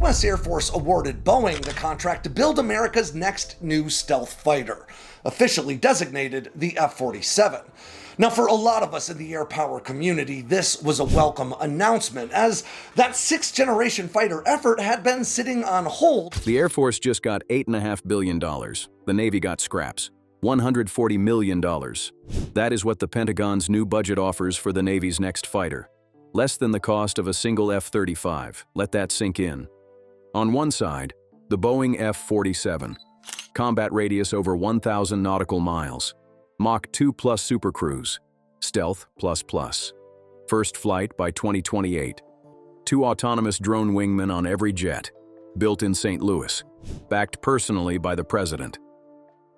U.S. Air Force awarded Boeing the contract to build America's next new stealth fighter, officially designated the F-47. Now, for a lot of us in the air power community, this was a welcome announcement, as that sixth-generation fighter effort had been sitting on hold. The Air Force just got $8.5 billion. The Navy got scraps. $140 million. That is what the Pentagon's new budget offers for the Navy's next fighter. Less than the cost of a single F-35. Let that sink in. On one side, the Boeing F-47. Combat radius over 1,000 nautical miles. Mach 2+ supercruise. Stealth++. First flight by 2028. 2 autonomous drone wingmen on every jet. Built in St. Louis. Backed personally by the President.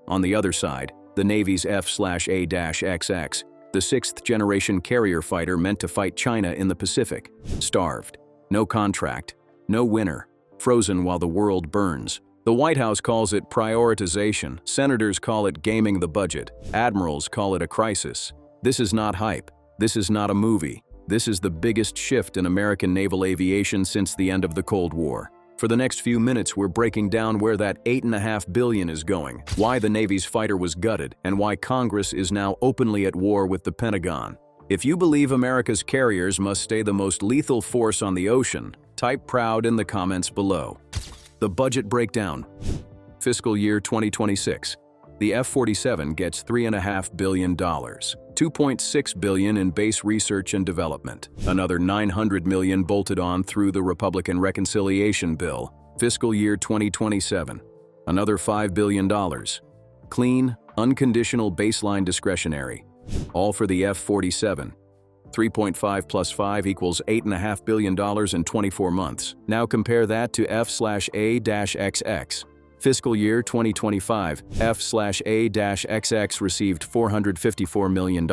On the other side, the Navy's F/A-XX, the sixth-generation carrier fighter meant to fight China in the Pacific. Starved. No contract. No winner. Frozen while the world burns. The White House calls it prioritization, senators call it gaming the budget, admirals call it a crisis. This is not hype. This is not a movie. This is the biggest shift in American naval aviation since the end of the Cold War. For the next few minutes, we're breaking down where that $8.5 billion is going, why the Navy's fighter was gutted, and why Congress is now openly at war with the Pentagon. If you believe America's carriers must stay the most lethal force on the ocean, type proud in the comments below. The budget breakdown. Fiscal year 2026. The F-47 gets $3.5 billion. $2.6 billion in base research and development. Another $900 million bolted on through the Republican reconciliation bill. Fiscal year 2027. Another $5 billion. Clean, unconditional baseline discretionary. All for the F-47. 3.5 plus 5 equals $8.5 billion in 24 months. Now compare that to F/A-XX. Fiscal year 2025, F/A-XX received $454 million.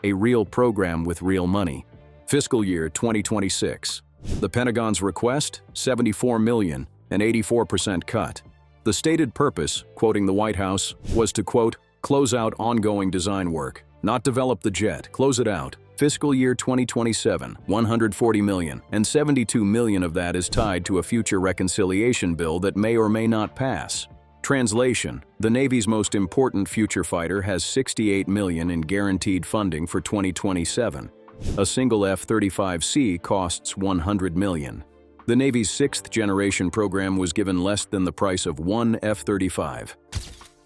A real program with real money. Fiscal year 2026. The Pentagon's request, $74 million, an 84% cut. The stated purpose, quoting the White House, was to, quote, close out ongoing design work, not develop the jet, close it out. Fiscal year 2027, $140 million, and $72 million of that is tied to a future reconciliation bill that may or may not pass. Translation: the Navy's most important future fighter has $68 million in guaranteed funding for 2027. A single F-35C costs $100 million. The Navy's sixth-generation program was given less than the price of one F-35.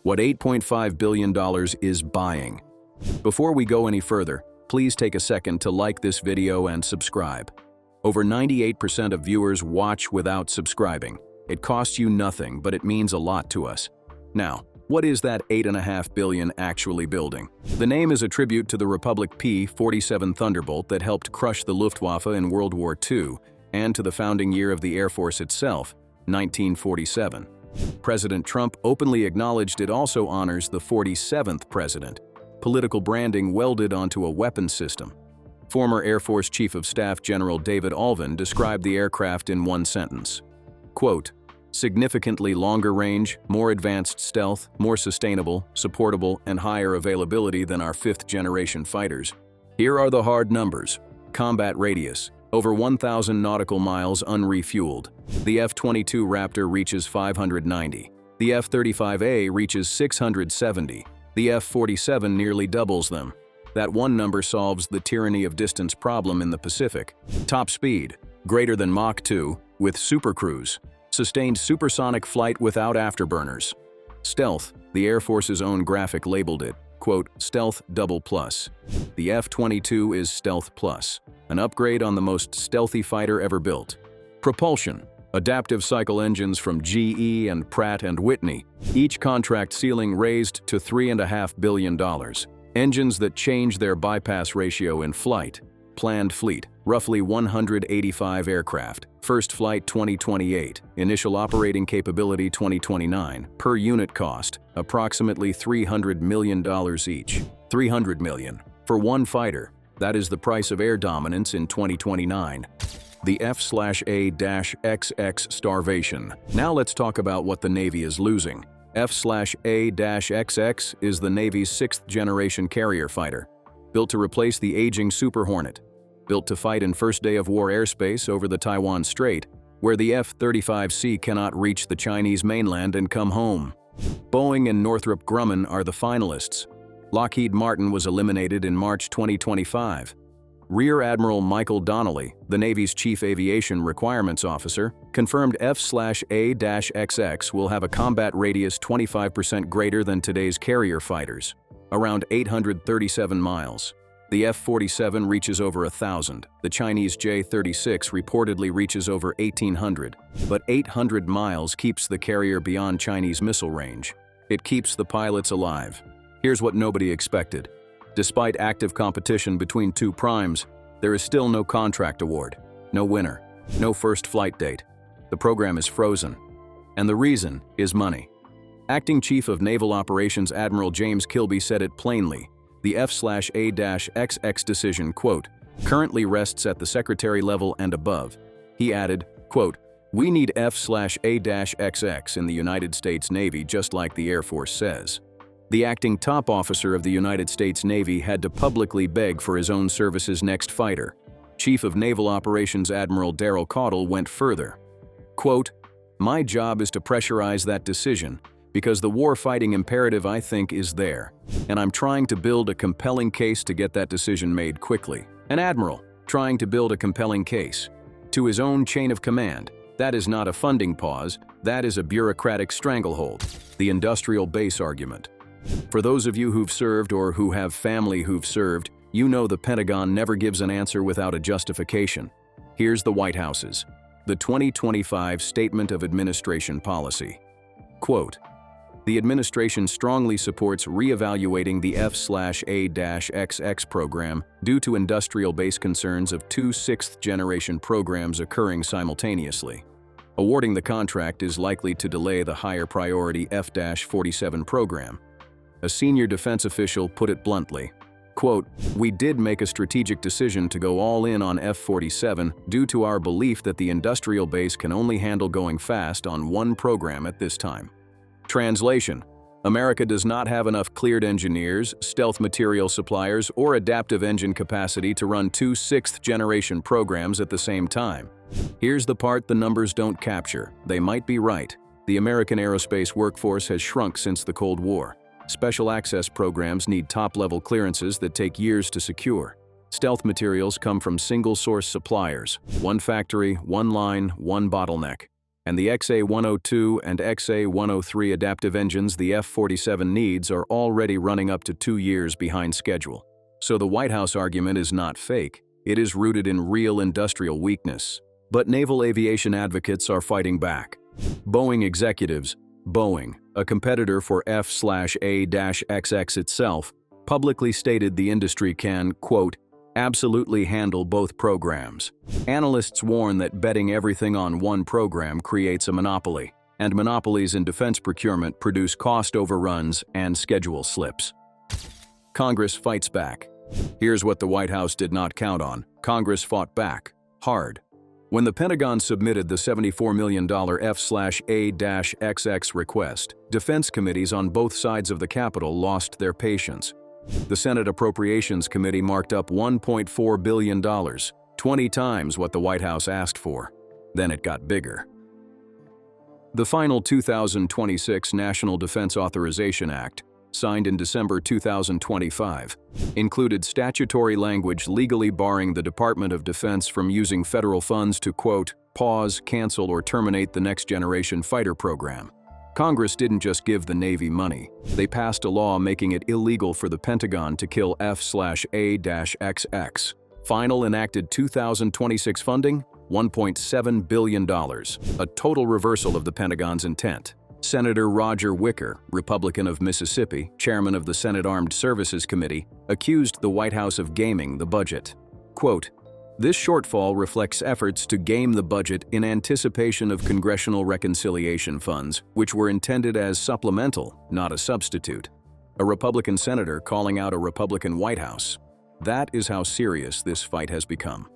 What $8.5 billion is buying. Before we go any further, please take a second to like this video and subscribe. Over 98% of viewers watch without subscribing. It costs you nothing, but it means a lot to us. Now, what is that $8.5 billion actually building? The name is a tribute to the Republic P-47 Thunderbolt that helped crush the Luftwaffe in World War II, and to the founding year of the Air Force itself, 1947. President Trump openly acknowledged it also honors the 47th president. Political branding welded onto a weapons system. Former Air Force Chief of Staff General David Ulvin described the aircraft in one sentence. Quote, significantly longer range, more advanced stealth, more sustainable, supportable, and higher availability than our fifth-generation fighters. Here are the hard numbers. Combat radius, over 1,000 nautical miles unrefueled. The F-22 Raptor reaches 590. The F-35A reaches 670. The F-47 nearly doubles them. That one number solves the tyranny of distance problem in the Pacific. Top speed, greater than Mach 2, with supercruise. Sustained supersonic flight without afterburners. Stealth, the Air Force's own graphic labeled it, quote, Stealth Double Plus. The F-22 is Stealth Plus, an upgrade on the most stealthy fighter ever built. Propulsion, adaptive cycle engines from GE and Pratt & Whitney, each contract ceiling raised to $3.5 billion. Engines that change their bypass ratio in flight. Planned fleet, roughly 185 aircraft. First flight 2028, initial operating capability 2029. Per unit cost, approximately $300 million each. $300 million. For one fighter, that is the price of air dominance in 2029. The F/A-XX Starvation. Now let's talk about what the Navy is losing. F/A-XX is the Navy's sixth-generation carrier fighter, built to replace the aging Super Hornet. Built to fight in first day of war airspace over the Taiwan Strait, where the F-35C cannot reach the Chinese mainland and come home. Boeing and Northrop Grumman are the finalists. Lockheed Martin was eliminated in March 2025. Rear Admiral Michael Donnelly, the Navy's Chief Aviation Requirements Officer, confirmed F/A-XX will have a combat radius 25% greater than today's carrier fighters, around 837 miles. The F-47 reaches over 1,000. The Chinese J-36 reportedly reaches over 1,800. But 800 miles keeps the carrier beyond Chinese missile range. It keeps the pilots alive. Here's what nobody expected. Despite active competition between two primes, there is still no contract award, no winner, no first flight date. The program is frozen. And the reason is money. Acting Chief of Naval Operations Admiral James Kilby said it plainly. The F/A-XX decision, quote, currently rests at the secretary level and above. He added, quote, we need F/A-XX in the United States Navy just like the Air Force says. The acting top officer of the United States Navy had to publicly beg for his own service's next fighter. Chief of Naval Operations Admiral Darrell Caudle went further. Quote, my job is to pressurize that decision because the war-fighting imperative I think is there, and I'm trying to build a compelling case to get that decision made quickly. An admiral trying to build a compelling case to his own chain of command. That is not a funding pause, that is a bureaucratic stranglehold. The industrial base argument. For those of you who've served or who have family who've served, you know the Pentagon never gives an answer without a justification. Here's the White House's. The 2025 Statement of Administration Policy. Quote, the administration strongly supports re-evaluating the F/A-XX program due to industrial base concerns of two sixth-generation programs occurring simultaneously. Awarding the contract is likely to delay the higher priority F-47 program. A senior defense official put it bluntly, quote, we did make a strategic decision to go all in on F-47 due to our belief that the industrial base can only handle going fast on one program at this time. Translation: America does not have enough cleared engineers, stealth material suppliers, or adaptive engine capacity to run two sixth-generation programs at the same time. Here's the part the numbers don't capture. They might be right. The American aerospace workforce has shrunk since the Cold War. Special access programs need top-level clearances that take years to secure. Stealth materials come from single-source suppliers, one factory, one line, one bottleneck. And the XA-102 and XA-103 adaptive engines the F-47 needs are already running up to 2 years behind schedule. So the White House argument is not fake. It is rooted in real industrial weakness. But naval aviation advocates are fighting back. Boeing executives, Boeing, a competitor for F/A-XX itself, publicly stated the industry can, quote, absolutely handle both programs. Analysts warn that betting everything on one program creates a monopoly, and monopolies in defense procurement produce cost overruns and schedule slips. Congress fights back. Here's what the White House did not count on. Congress fought back, hard. When the Pentagon submitted the $74 million F/A-XX request, defense committees on both sides of the Capitol lost their patience. The Senate Appropriations Committee marked up $1.4 billion, 20 times what the White House asked for. Then it got bigger. The final 2026 National Defense Authorization Act, signed in December 2025, included statutory language legally barring the Department of Defense from using federal funds to, quote, pause, cancel, or terminate the Next Generation Fighter program. Congress didn't just give the Navy money. They passed a law making it illegal for the Pentagon to kill F/A-XX. Final enacted 2026 funding, $1.7 billion, a total reversal of the Pentagon's intent. Senator Roger Wicker, Republican of Mississippi, chairman of the Senate Armed Services Committee, accused the White House of gaming the budget. Quote, this shortfall reflects efforts to game the budget in anticipation of congressional reconciliation funds, which were intended as supplemental, not a substitute. A Republican senator calling out a Republican White House. That is how serious this fight has become.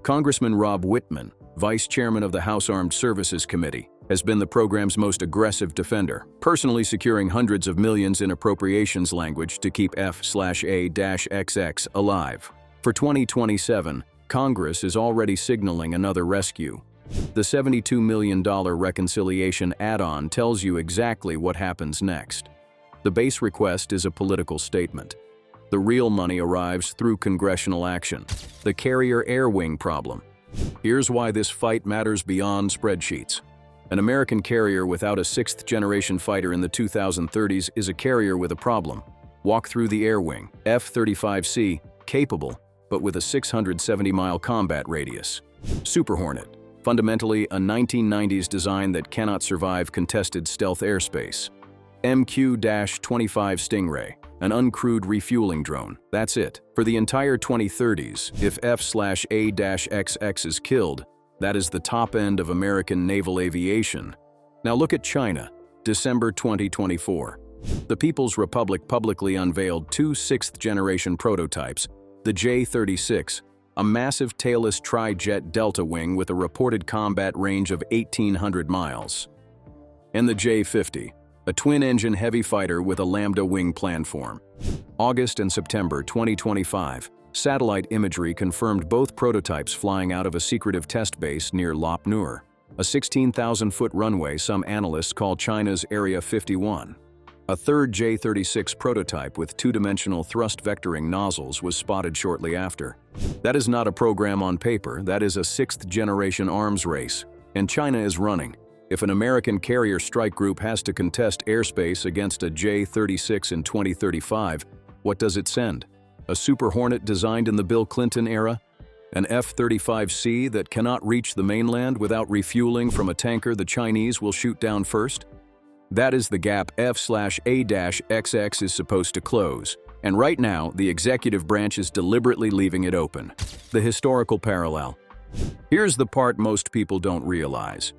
Congressman Rob Wittman, vice chairman of the House Armed Services Committee, has been the program's most aggressive defender, personally securing hundreds of millions in appropriations language to keep F/A-XX alive. For 2027, Congress is already signaling another rescue, The $72 million reconciliation add-on tells you exactly what happens next. The base request is a political statement. The real money arrives through congressional action. The carrier air wing problem. Here's why this fight matters beyond spreadsheets. An American carrier without a sixth-generation fighter in the 2030s is a carrier with a problem. Walk through the air wing. F-35C, capable, but with a 670-mile combat radius. Super Hornet, fundamentally a 1990s design that cannot survive contested stealth airspace. MQ-25 Stingray, an uncrewed refueling drone. That's it. For the entire 2030s, if F/A-XX is killed, that is the top end of American naval aviation. Now look at China, December 2024. The People's Republic publicly unveiled two sixth-generation prototypes, the J-36, a massive tailless tri-jet delta wing with a reported combat range of 1,800 miles, and the J-50, a twin-engine heavy fighter with a Lambda wing planform. August and September 2025, satellite imagery confirmed both prototypes flying out of a secretive test base near Lop Nur, a 16,000-foot runway some analysts call China's Area 51. A third J-36 prototype with two-dimensional thrust vectoring nozzles was spotted shortly after. That is not a program on paper, that is a sixth-generation arms race, and China is running. If an American carrier strike group has to contest airspace against a J-36 in 2035, what does it send? A Super Hornet designed in the Bill Clinton era? An F-35C that cannot reach the mainland without refueling from a tanker the Chinese will shoot down first? That is the gap F/A-XX is supposed to close, and right now the executive branch is deliberately leaving it open. The historical parallel. Here's the part most people don't realize.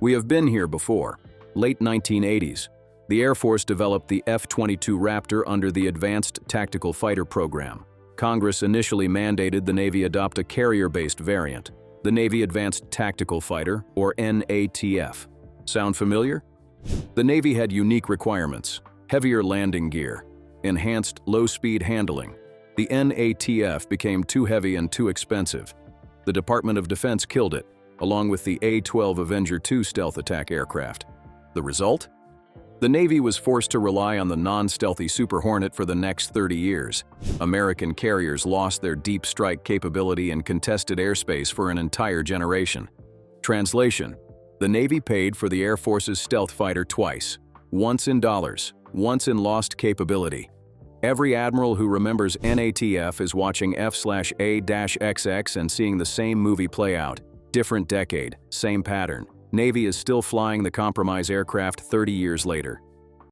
We have been here before. Late 1980s, the Air Force developed the F-22 Raptor under the Advanced Tactical Fighter Program. Congress initially mandated the Navy adopt a carrier-based variant, the Navy Advanced Tactical Fighter, or NATF. Sound familiar? The Navy had unique requirements: heavier landing gear, enhanced low-speed handling. The NATF became too heavy and too expensive. The Department of Defense killed it, along with the A-12 Avenger II stealth attack aircraft. The result? The Navy was forced to rely on the non-stealthy Super Hornet for the next 30 years. American carriers lost their deep strike capability in contested airspace for an entire generation. Translation: the Navy paid for the Air Force's stealth fighter twice, once in dollars, once in lost capability. Every admiral who remembers NATF is watching F/A-XX and seeing the same movie play out. Different decade, same pattern. Navy is still flying the compromise aircraft 30 years later.